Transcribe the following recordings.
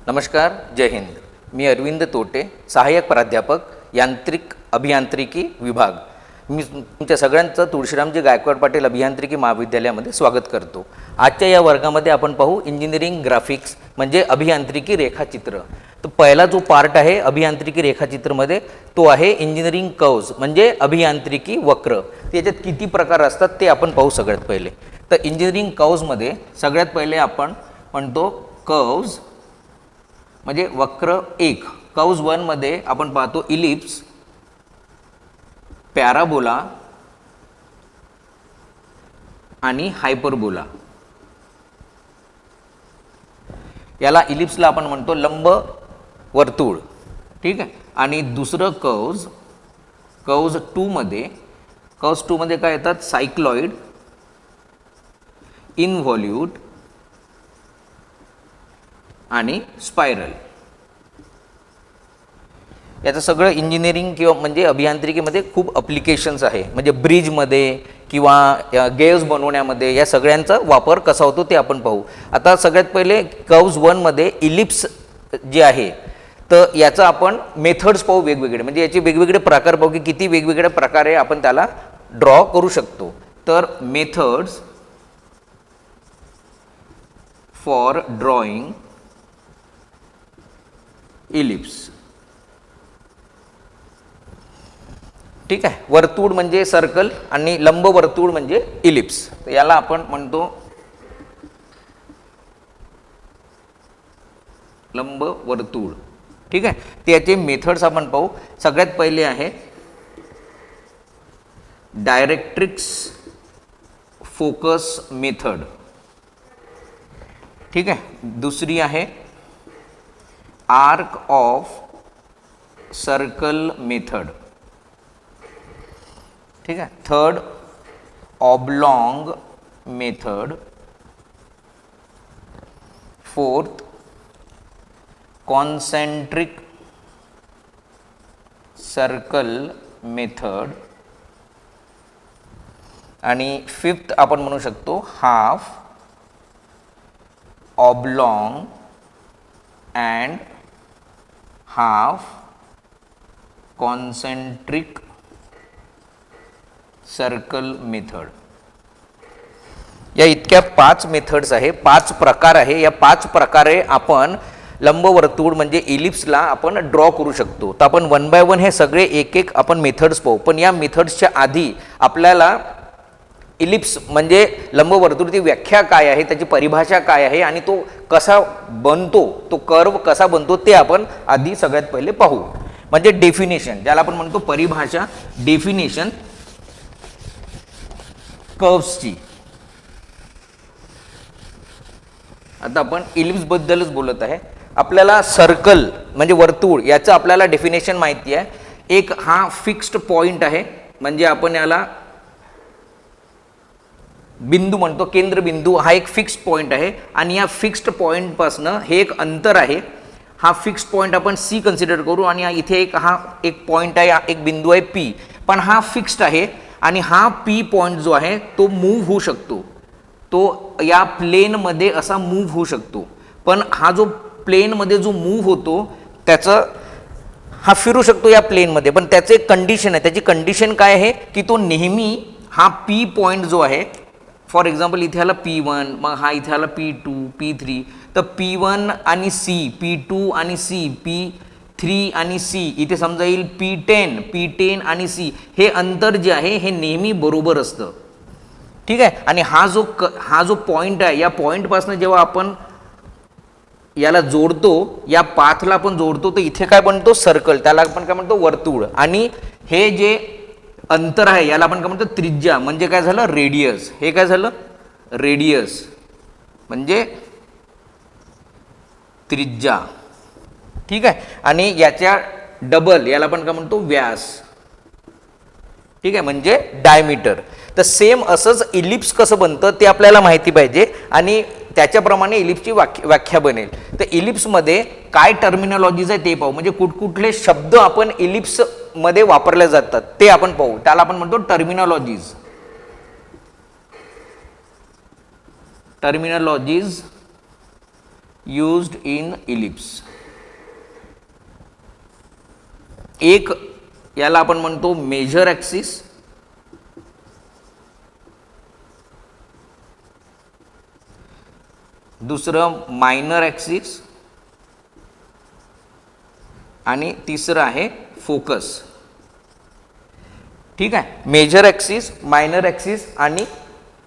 नमस्कार, जय हिंद. मी अरविंद तोटे, सहाय्यक प्राध्यापक, यांत्रिक अभियांत्रिकी विभाग. मी तुमच्या सगळ्यांचं तुळशीरामजी गायकवाड पाटील अभियांत्रिकी महाविद्यालयामध्ये स्वागत करतो. आजच्या या वर्गामध्ये आपण पाहू इंजिनिअरिंग ग्राफिक्स म्हणजे अभियांत्रिकी रेखाचित्र. तर पहिला जो पार्ट आहे अभियांत्रिकी रेखाचित्रमध्ये तो आहे इंजिनिअरिंग कर्व्स म्हणजे अभियांत्रिकी वक्र. त्याच्यात किती प्रकार असतात ते आपण पाहू सगळ्यात पहिले. तर इंजिनिअरिंग कर्व्समध्ये सगळ्यात पहिले आपण म्हणतो कर्व्स म्हणजे वक्र एक. कर्व्स 1 मध्ये आपण पाहतो इलिप्स, पॅराबोला आणि हायपरबोला. याला इलिप्सला आपण म्हणतो लंब वर्तुळ, ठीक आहे. आणि दुसरं कर्व्स 2 मध्ये काय येतात, सायक्लॉइड, इनव्हॉल्यूट आणि स्पायरल. याचं सगळं इंजिनिअरिंग किंवा म्हणजे अभियांत्रिकीमध्ये खूप अप्लिकेशन्स आहे. म्हणजे ब्रिजमध्ये किंवा गेव्स बनवण्यामध्ये या सगळ्यांचा वापर कसा होतो ते आपण पाहू. आता सगळ्यात पहिले कर्व्स 1 मध्ये इलिप्स जे आहे तर याचं आपण मेथड्स पाहू वेगवेगळे. म्हणजे याचे वेगवेगळे प्रकार पाहू की किती वेगवेगळ्या प्रकारे आपण त्याला ड्रॉ करू शकतो. तर मेथड्स फॉर ड्रॉइंग इलिप्स, ठीक आहे. वर्तुळ म्हणजे सर्कल आणि लंब वर्तुळ म्हणजे इलिप्स. याला आपण म्हणतो लंब वर्तुळ, ठीक आहे. त्याचे मेथड्स आपण पाहू. सगळ्यात पहिले आहे डायरेक्ट्रिक्स फोकस मेथड, ठीक आहे. दुसरी आहे आर्क ऑफ सर्कल मेथड, ठीक आहे. Third oblong method. Fourth concentric circle method. आणि फिफ्थ आपण म्हणू शकतो half oblong and half concentric circle method. या इतक्या 5 मेथड्स आहे, 5 प्रकार आहे. या 5 प्रकारे आपण लंबवर्तुळ म्हणजे इलिप्सला आपण ड्रॉ करू शकतो. तर आपण 1 बाय 1 हे सगळे एक एक आपण मेथड्स पाहू. पण या मेथड्सच्या आधी आपल्याला इलिप्स म्हणजे लंबवर्तुळाची व्याख्या काय आहे, त्याची परिभाषा काय आहे आणि तो कसा बनतो, तो कर्व कसा बनतो ते आपण आधी सगळ्यात पहिले पाहू. म्हणजे डेफिनेशन, ज्याला आपण म्हणतो परिभाषा, डेफिनेशन कर्व्सची. आता आपण इलिप्स बद्दलच बोलत आहे. आपल्याला सर्कल म्हणजे वर्तुळ याचं आपल्याला डेफिनेशन माहिती आहे. एक हा फिक्स्ड पॉइंट आहे, म्हणजे आपण याला बिंदू म्हणतो, केंद्रबिंदू हा एक फिक्स्ड पॉइंट आहे. आणि या फिक्स्ड पॉइंटपासनं हे एक अंतर आहे. हा फिक्स्ड पॉइंट आपण सी कन्सिडर करू आणि इथे हा एक पॉइंट आहे, एक बिंदू आहे पी. पण हा फिक्स्ड आहे आणि हा पी पॉइंट जो आहे तो मूव्ह होऊ शकतो. तो या प्लेनमध्ये असा मूव्ह होऊ शकतो. पण हा जो प्लेनमध्ये जो मूव्ह होतो त्याचं हा फिरू शकतो या प्लेनमध्ये. पण त्याचं एक कंडिशन आहे. त्याची कंडिशन काय आहे की तो नेहमी हा पी पॉइंट जो आहे, फॉर एक्झाम्पल इथे आला P1, मग हा इथे आला P2, P3. तर P1 आणि C, P2 आणि C, P3 आणि C, इथे समजा येईल P10 आणि C. हे अंतर जे आहे हे नेहमी बरोबर असतं, ठीक आहे. आणि हा जो पॉइंट आहे, या पॉइंटपासून जेव्हा आपण याला जोडतो, या पाथला आपण जोडतो, तर इथे काय बनतो, सर्कल. त्याला आपण काय म्हणतो, वर्तुळ. आणि हे जे अंतर आहे याला आपण काय म्हणतो, त्रिज्या. म्हणजे काय झालं, रेडियस. हे काय झालं, रेडियस म्हणजे त्रिज्या, ठीक आहे. आणि याच्या डबल याला आपण काय म्हणतो, व्यास, ठीक आहे, म्हणजे डायमीटर. तर सेम असंच इलिप्स कसं बनतं ते आपल्याला माहिती पाहिजे आणि त्याच्याप्रमाणे इलिप्सची व्याख्या बनेल. तर इलिप्समध्ये काय टर्मिनॉलॉजीज आहे ते पाहू. म्हणजे कुठकुठले शब्द आपण इलिप्समध्ये वापरले जातात ते आपण पाहू. त्याला आपण म्हणतो टर्मिनॉलॉजीज. Used in ellipse. एक याला आपण म्हणतो मेजर ॲक्सिस, दुसरं मायनर ॲक्सिस आणि तिसरं आहे फोकस. ठीक आहे, मेजर ॲक्सिस, मायनर ॲक्सिस आणि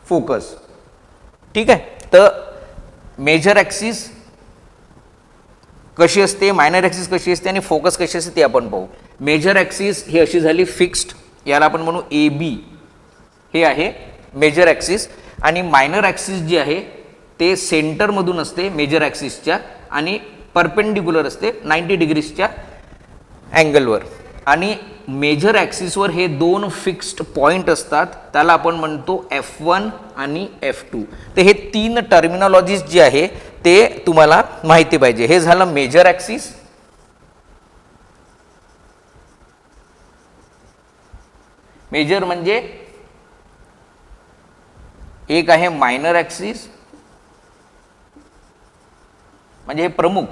फोकस. ठीक आहे, तर मेजर ॲक्सिस कशी असते, मायनर ॲक्सिस कशी असते आणि फोकस कशी असते ते आपण पाहू. मेजर ॲक्सिस ही अशी झाली फिक्स्ड, याला आपण म्हणू ए बी, हे आहे मेजर ॲक्सिस. आणि मायनर ॲक्सिस जी आहे ते सेंटरमधून असते मेजर ॲक्सिसच्या आणि परपेंडिक्युलर असते 90 डिग्रीजच्या अँगलवर. आणि मेजर ॲक्सिसवर हे दोन फिक्स्ड पॉईंट असतात, त्याला आपण म्हणतो F1 आणि F2. तर हे तीन टर्मिनॉलॉजीज जे आहे ते तुम्हाला माहिती पाहिजे. हे झालं मेजर ॲक्सिस. मेजर म्हणजे एक आहे मायनर ॲक्सिस, म्हणजे हे प्रमुख.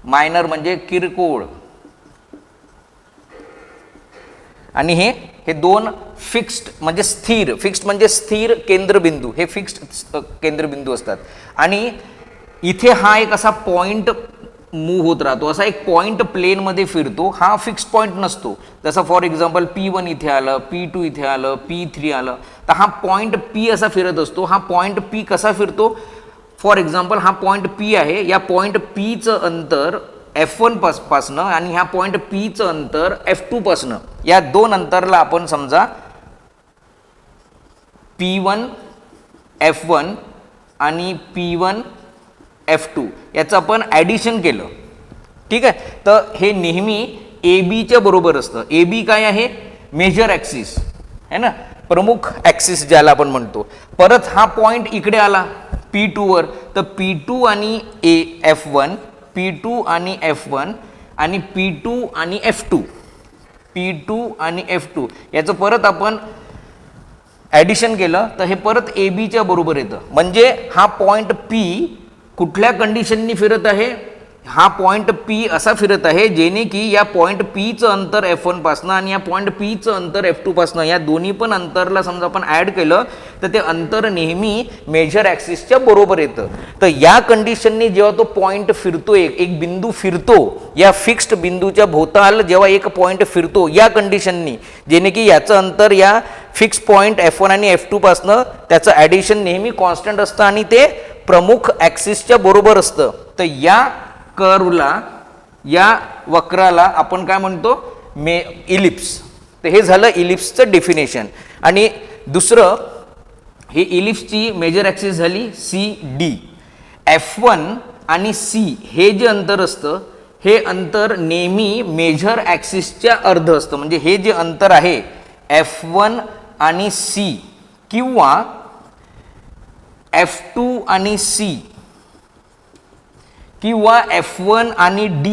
मायनर म्हणजे किरकोळ. आणि हे दोन फिक्स्ड म्हणजे स्थिर, फिक्स्ड म्हणजे स्थिर केंद्रबिंदू, हे फिक्स्ड केंद्रबिंदू असतात. आणि इथे हा एक असा पॉइंट मूव्ह होत राहतो, असा एक पॉइंट प्लेनमध्ये फिरतो, हा फिक्स पॉइंट नसतो. जसं फॉर एक्झाम्पल P1 इथे आलं, P2 इथे आलं, P3 आलं, तर हा पॉइंट P असा फिरत असतो. हा पॉइंट P कसा फिरतो, फॉर एक्झाम्पल हा पॉइंट P आहे, या पॉइंट Pचं अंतर F1 पासनं आणि ह्या पॉइंट Pचं अंतर F2 पासनं, या दोन अंतरला आपण समजा P1 F1 आणि P1 F2 याचं आपण ॲडिशन केलं. ठीक आहे, तर हे नेहमी ए बीच्या बरोबर असतं. ए बी काय आहे, मेजर ॲक्सिस आहे ना, प्रमुख ॲक्सिस ज्याला आपण म्हणतो. परत हा पॉइंट इकडे आला P2 वर, तर P2 आणि F1, P2 आणि F1 आणि P2 आणि F2, P2 आणि F2 याचं परत आपण ॲडिशन केलं तर हे परत ए बीच्या बरोबर येतं. म्हणजे हा पॉइंट P कुठल्या कंडिशननी फिरत आहे, हा पॉइंट P असा फिरत आहे जेणे की या पॉइंट Pचं अंतर F1 पासनं आणि या पॉइंट Pचं अंतर F2 पासनं, या दोन्ही पण अंतरला समजा आपण ॲड केलं तर ते अंतर नेहमी मेजर ॲक्सिसच्या बरोबर येतं. तर या कंडिशननी जेव्हा तो पॉइंट फिरतो, एक बिंदू फिरतो, या फिक्स्ड बिंदूच्या भोवताल जेव्हा एक पॉइंट फिरतो या कंडिशननी, जेणे की याचं अंतर या फिक्स पॉइंट F1 आणि F2 पासनं त्याचं ॲडिशन नेहमी कॉन्स्टंट असतं आणि ते प्रमुख ॲक्सिसच्या बरोबर असतं. तर या कर्वला, या वक्राला आपण काय म्हणतो, इलिप्स. तर हे झालं इलिप्सचं डेफिनेशन. आणि दुसरं, हे इलिप्सची मेजर ॲक्सिस झाली CD. F1 आणि C हे जे अंतर असतं, हे अंतर नेहमी मेजर ॲक्सिसच्या अर्ध असतं. म्हणजे हे जे अंतर आहे F1 आणि C किंवा F2 आणि C किंवा F1 आणि D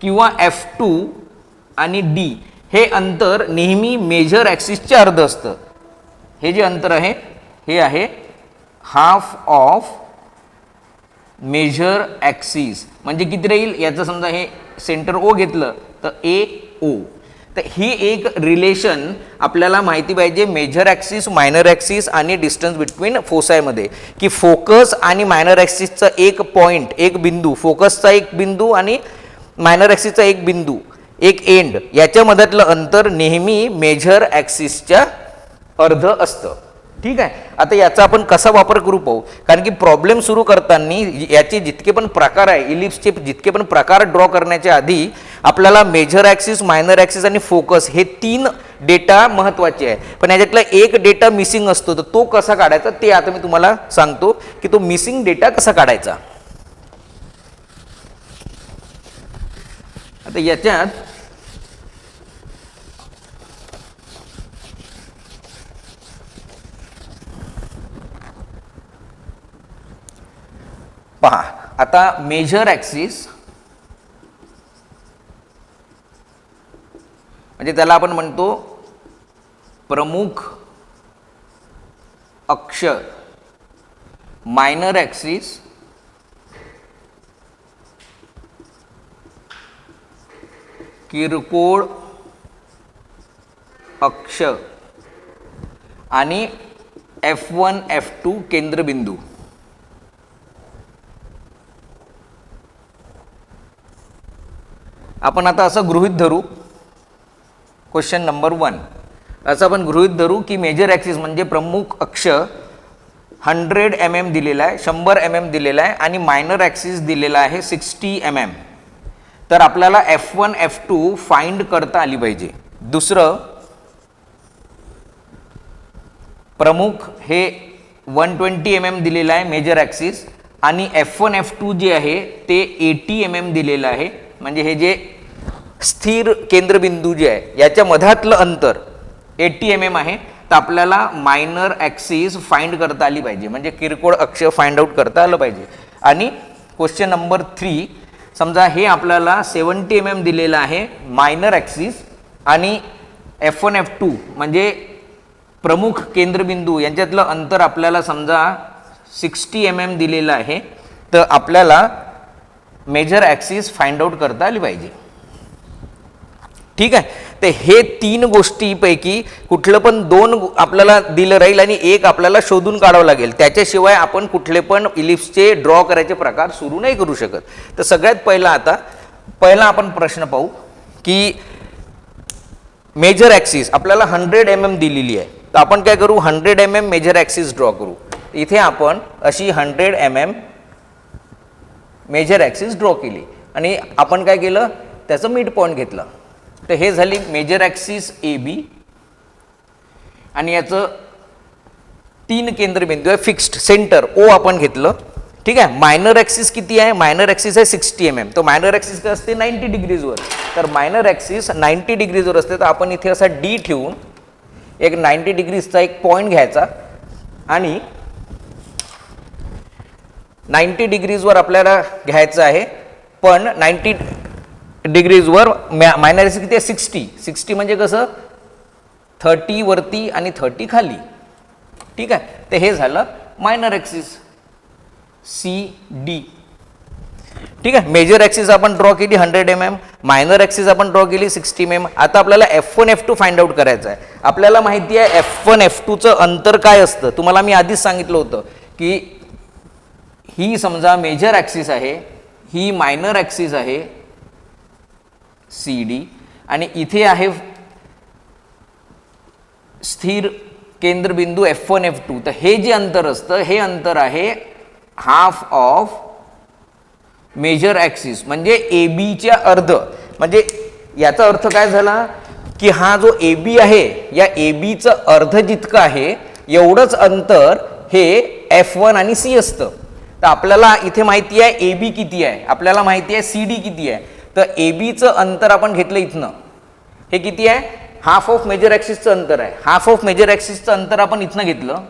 किंवा F2 आणि D, हे अंतर नेहमी मेजर ॲक्सिसचे अर्ध असतं. हे जे अंतर आहे हे आहे हाफ ऑफ मेजर ॲक्सिस. म्हणजे किती राहील, याचं समजा हे सेंटर O घेतलं तर AO. तर ही एक रिलेशन आपल्याला माहिती पाहिजे मेजर ॲक्सिस, मायनर ॲक्सिस आणि डिस्टन्स बिटवीन फोसायमध्ये, की फोकस आणि मायनर ॲक्सिसचा एक पॉईंट, एक बिंदू, फोकसचा एक बिंदू आणि मायनर ॲक्सिसचा एक बिंदू, एक एंड, याच्या मधातलं अंतर नेहमी मेजर ॲक्सिसच्या अर्ध असतं. ठीक आहे, आता याचा आपण कसा वापर करू पाहू. कारण की प्रॉब्लेम सुरू करताना याचे जितके पण प्रकार आहे, इलिप्सचे जितके पण प्रकार ड्रॉ करण्याच्या आधी आपल्याला मेजर ॲक्सिस, मायनर ॲक्सिस आणि फोकस हे तीन डेटा महत्त्वाचे आहे. पण याच्यातला एक डेटा मिसिंग असतो, तर तो कसा काढायचा ते आता मी तुम्हाला सांगतो की तो मिसिंग डेटा कसा काढायचा. आता याच्यात पहा, आता मेजर ॲक्सिस म्हणजे त्याला आपण म्हणतो प्रमुख अक्ष मायनर ॲक्सिस किरकोळ अक्ष आणि F1 F2 केंद्रबिंदू. आपण आता असं गृहीत धरू, क्वेश्चन नंबर 1 असं आपण गृहीत धरू की मेजर ॲक्सिस म्हणजे प्रमुख अक्ष 100 mm दिलेला आहे, 100 mm दिलेला आहे आणि मायनर ॲक्सिस दिलेला आहे 60 mm. तर आपल्याला F1 F2 फाइंड करता आली पाहिजे. दुसरं, प्रमुख हे 120 mm दिलेला आहे मेजर ॲक्सिस आणि F1 F2 जे आहे ते 80 mm दिलेलं आहे. म्हणजे हे जे स्थिर केंद्रबिंदू जे आहे याच्या मधातलं अंतर 80 mm आहे. तर आपल्याला मायनर ॲक्सिस फाइंड करता आली पाहिजे, म्हणजे किरकोळ अक्ष फाइंड आउट करता आलं पाहिजे. आणि क्वेश्चन नंबर 3, समजा हे आपल्याला 70 mm दिलेलं आहे मायनर ॲक्सिस आणि F1 F2 म्हणजे प्रमुख केंद्रबिंदू यांच्यातलं अंतर आपल्याला समजा 60 mm दिलेलं आहे. तर आपल्याला मेजर ॲक्सिस फाइंड आउट करता आली पाहिजे. ठीक आहे. तर हे 3 गोष्टीपैकी कुठलं पण 2 आपल्याला दिलं राहील आणि एक आपल्याला शोधून काढावं लागेल. त्याच्याशिवाय आपण कुठले पण इलिप्सचे ड्रॉ करायचे प्रकार सुरू नाही करू शकत. तर सगळ्यात पहिला आपण प्रश्न पाहू की मेजर ॲक्सिस आपल्याला 100 mm दिलेली आहे. तर आपण काय करू, 100 mm मेजर ॲक्सिस ड्रॉ करू. इथे आपण अशी 100 mm मेजर ॲक्सिस ड्रॉ केली आणि आपण काय केलं, त्याचं मिड पॉईंट घेतलं. तर हे झाली मेजर ॲक्सिस AB आणि याचं 3 केंद्रबिंदू आहे, फिक्स्ड सेंटर O आपण घेतलं. ठीक आहे. मायनर ॲक्सिस किती आहे, मायनर ॲक्सिस आहे 60 mm. तर मायनर ॲक्सिस काय असते 90 डिग्रीजवर. तर मायनर ॲक्सिस 90 डिग्रीजवर असते. तर आपण इथे असा D ठेवून एक 90 डिग्रीजचा एक पॉईंट घ्यायचा आणि 90 डिग्रीजवर आपल्याला घ्यायचं आहे. पण 90 डिग्रीजवर मायनर ॲक्सिस किती आहे 60 म्हणजे कसं 30 वरती आणि 30 खाली. ठीक आहे. तर हे झालं मायनर ॲक्सिस CD. ठीक आहे. मेजर ॲक्सिस आपण ड्रॉ केली 100 mm, मायनर ॲक्सिस आपण ड्रॉ केली 60 mm. आता आपल्याला F1 F2 फाइंड आउट करायचं आहे. आपल्याला माहिती आहे F1 F2चं अंतर काय असतं. तुम्हाला मी आधीच सांगितलं होतं की ही समजा मेजर ॲक्सिस आहे, ही मायनर ॲक्सिस आहे CD आणि इथे आहे स्थिर केंद्रबिंदू F1 F2. तर हे जे अंतर असतं हे अंतर आहे हाफ ऑफ मेजर ॲक्सिस म्हणजे ABच्या अर्ध. म्हणजे याचा अर्थ काय झाला की हा जो AB आहे या ABचं अर्ध जितकं आहे एवढंच अंतर हे F1 आणि C असतं. तर आपल्याला इथे माहिती आहे AB किती आहे, आपल्याला माहिती आहे CD किती आहे. तर ABचं अंतर आपण घेतलं इथनं, हे किती आहे, हाफ ऑफ मेजर ॲक्सिसचं अंतर आहे. हाफ ऑफ मेजर ॲक्सिसचं अंतर आपण इथनं घेतलं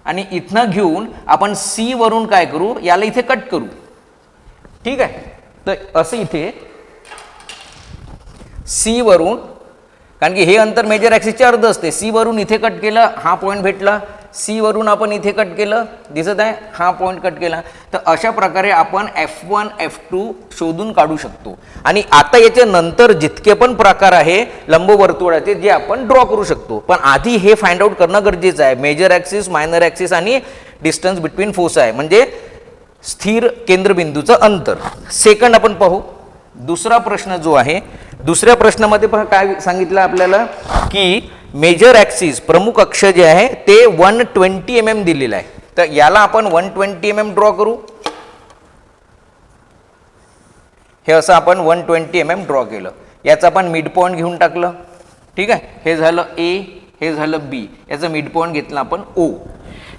आणि इथनं घेऊन आपण C वरून काय करू, याला इथे कट करू. ठीक आहे. तर असं इथे C वरून, कारण की हे अंतर मेजर ॲक्सिसचे अर्ध असते, C वरून इथे कट केलं, हा पॉईंट भेटला. C वरून आपण इथे कट केलं, दिसत आहे, हा पॉईंट कट केला. तर अशा प्रकारे आपण F1 F2 शोधून काढू शकतो. आणि आता याच्या नंतर जितके पण प्रकार आहे लंबवर्तुळाचे जे आपण ड्रॉ करू शकतो. पण आधी हे फाइंड आउट करणं गरजेचं आहे. मेजर ॲक्सिस, मायनर ॲक्सिस आणि डिस्टन्स बिटवीन फोस आहे म्हणजे स्थिर केंद्रबिंदूचं अंतर. सेकंड आपण पाहू. दुसरा प्रश्न जो आहे, दुसऱ्या प्रश्नामध्ये पण काय सांगितलं आपल्याला की मेजर ॲक्सिस प्रमुख अक्ष जे आहे ते 120 mm दिलेलं आहे. तर याला आपण 120 mm ड्रॉ करू. हे असं आपण 120 mm ड्रॉ केलं. याचं आपण मिड पॉईंट घेऊन टाकलं. ठीक आहे. हे झालं A, हे झालं B. याचं मिड पॉईंट घेतलं आपण O.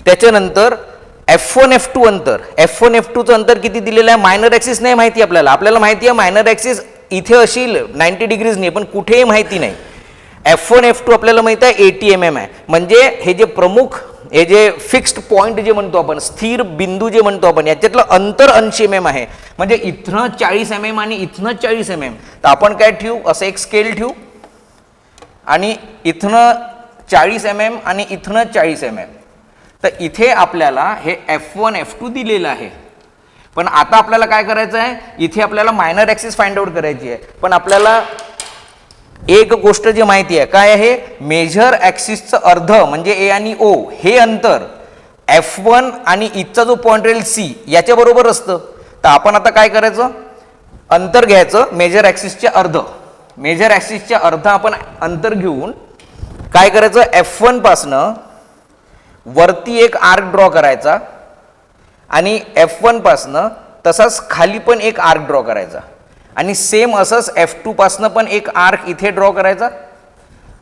त्याच्यानंतर F1 F2 अंतर, F1 F2चं अंतर किती दिलेलं आहे, मायनर ॲक्सिस नाही माहिती आपल्याला. आपल्याला माहिती आहे मायनर ॲक्सिस इथे असेल 90 डिग्रीज नाही, पण कुठेही माहिती नाही. F1 F2 आपल्याला माहिती आहे 80 mm आहे. म्हणजे हे जे प्रमुख, हे जे फिक्स्ड पॉईंट जे म्हणतो आपण, स्थिर बिंदू जे म्हणतो आपण, याच्यातलं अंतर 80 mm आहे. म्हणजे इथनं 40 mm आणि इथनं 40 mm. तर आपण काय ठेवू, असं एक स्केल ठेवू आणि इथनं 40 mm आणि इथनं 40 mm. तर इथे आपल्याला हे F1 F2 दिलेलं आहे, पण आता आपल्याला काय करायचं आहे, इथे आपल्याला मायनर ॲक्सिस फाइंड आउट करायची आहे. पण आपल्याला एक गोष्ट जी माहिती आहे काय आहे, मेजर ॲक्सिसचं अर्ध म्हणजे ए आणि ओ हे अंतर F1 आणि इथचा जो पॉईंट राहील C याच्या बरोबर असतं. तर आपण आता काय करायचं, अंतर घ्यायचं मेजर ॲक्सिसचे अर्ध. मेजर ॲक्सिसचे अर्ध आपण अंतर घेऊन काय करायचं, F1 पासनं वरती एक आर्क ड्रॉ करायचा आणि F1 पासनं तसाच खाली पण एक आर्क ड्रॉ करायचा आणि सेम असंच F2 पासनं पण एक आर्क इथे ड्रॉ करायचा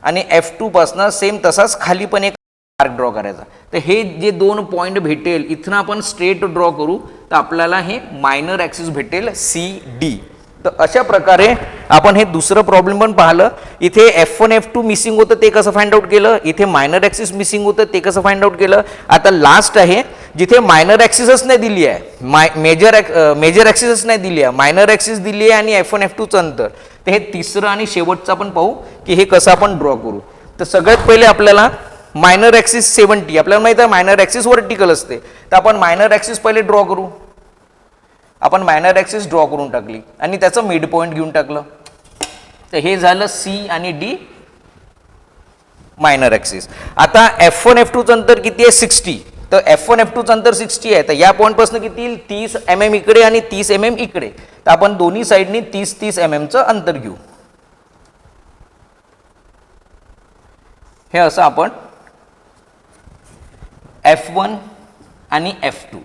आणि F2 पासनं सेम तसाच खाली पण एक आर्क ड्रॉ करायचा. तर हे जे दोन पॉईंट भेटेल इथनं आपण स्ट्रेट ड्रॉ करू तर आपल्याला हे मायनर ॲक्सिस भेटेल CD. तर अशा प्रकारे आपण हे दुसरं प्रॉब्लेम पण पाहिलं. इथे F1 F2 मिसिंग होतं ते कसं फाइंड आउट केलं, इथे मायनर ॲक्सिस मिसिंग होतं ते कसं फाइंड आउट केलं. आता लास्ट आहे जिथे मायनर ॲक्सिसच नाही दिली आहे, मेजर ॲक्सिसच नाही दिली आहे, मायनर ॲक्सिस दिली आहे आणि F1 F2चं अंतर. तर हे तिसरं आणि शेवटचं आपण पाहू की हे कसं आपण ड्रॉ करू. तर सगळ्यात पहिले आपल्याला मायनर ॲक्सिस 70, आपल्याला माहिती आहे मायनर ॲक्सिस वर्टिकल असते, तर आपण मायनर ॲक्सिस पहिले ड्रॉ करू. आपण मायनर ॲक्सिस ड्रॉ करून टाकली आणि त्याचं मिड पॉईंट घेऊन टाकलं. तर हे झालं C आणि D मायनर ॲक्सिस. आता F1 F2चं अंतर किती आहे, 60. तर F1 F2चं अंतर 60 आहे. तर या पॉईंटपासून किती येईल, 30 mm इकडे आणि 30 mm इकडे. तर आपण दोन्ही साईडनी 30-30 mm अंतर घेऊ. हे असं आपण F1 आणि F2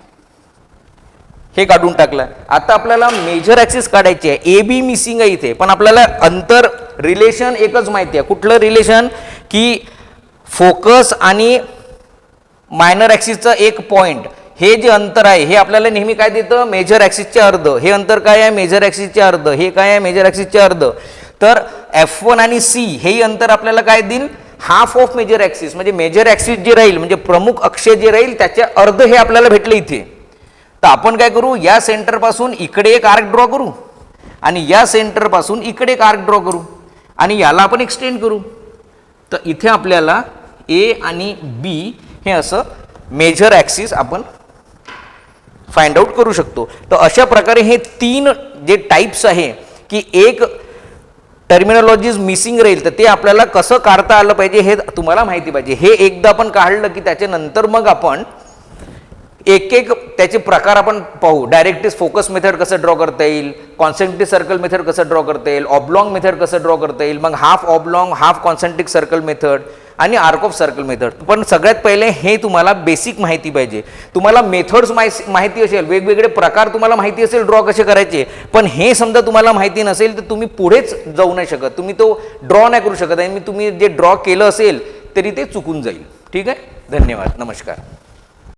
हे काढून टाकलं. आता आपल्याला मेजर ॲक्सिस काढायची आहे, AB मिसिंग आहे इथे, पण आपल्याला अंतर रिलेशन एकच माहिती आहे. कुठलं रिलेशन, की फोकस आणि मायनर ॲक्सिसचं एक पॉईंट हे जे अंतर आहे हे आपल्याला नेहमी काय देतं, मेजर ॲक्सिसचे अर्ध. हे अंतर काय आहे, मेजर ॲक्सिसचे अर्ध. हे काय आहे, मेजर ॲक्सिसचे अर्ध. तर F1 आणि C हेही अंतर आपल्याला काय देईल, हाफ ऑफ मेजर ॲक्सिस. म्हणजे मेजर ॲक्सिस जे राहील म्हणजे प्रमुख अक्ष जे राहील त्याचे अर्ध हे आपल्याला भेटले इथे. तर आपण काय करू, या सेंटर पासून इकडे एक आर्क ड्रॉ करू आणि या सेंटर पासून इकडे एक आर्क ड्रॉ करू आणि याला आपण एक्सटेंड करू. तर इथे आपल्याला A आणि B हे असं मेजर ॲक्सिस आपण फाइंड आउट करू शकतो. तर अशा प्रकारे हे तीन जे टाइप्स आहे की एक टर्मिनॉलॉजीज मिसिंग राहील तर ते आपल्याला कसं काढता आलं पाहिजे हे तुम्हाला माहिती पाहिजे. हे एकदा आपण काढलं की त्याच्यानंतर मग आपण एक एक त्याचे प्रकार आपण पाहू. डायरेक्टिस फोकस मेथड कसं ड्रॉ करता येईल, कॉन्सेंट्रिक सर्कल मेथड कसं ड्रॉ करता येईल, ऑब्लॉंग मेथड कसं ड्रॉ करता येईल, मग half oblong half concentric circle method आणि आर्क ऑफ सर्कल मेथड. पण सगळ्यात पहिले हे तुम्हाला बेसिक माहिती पाहिजे. तुम्हाला मेथड्स माहिती असेल, वेगवेगळे प्रकार तुम्हाला माहिती असेल ड्रॉ कसे करायचे, पण हे समजा तुम्हाला माहिती नसेल तर तुम्ही पुढेच जाऊ नाही शकत, तुम्ही तो ड्रॉ नाही करू शकत आणि तुम्ही जे ड्रॉ केलं असेल तरी ते चुकून जाईल. ठीक आहे, धन्यवाद, नमस्कार.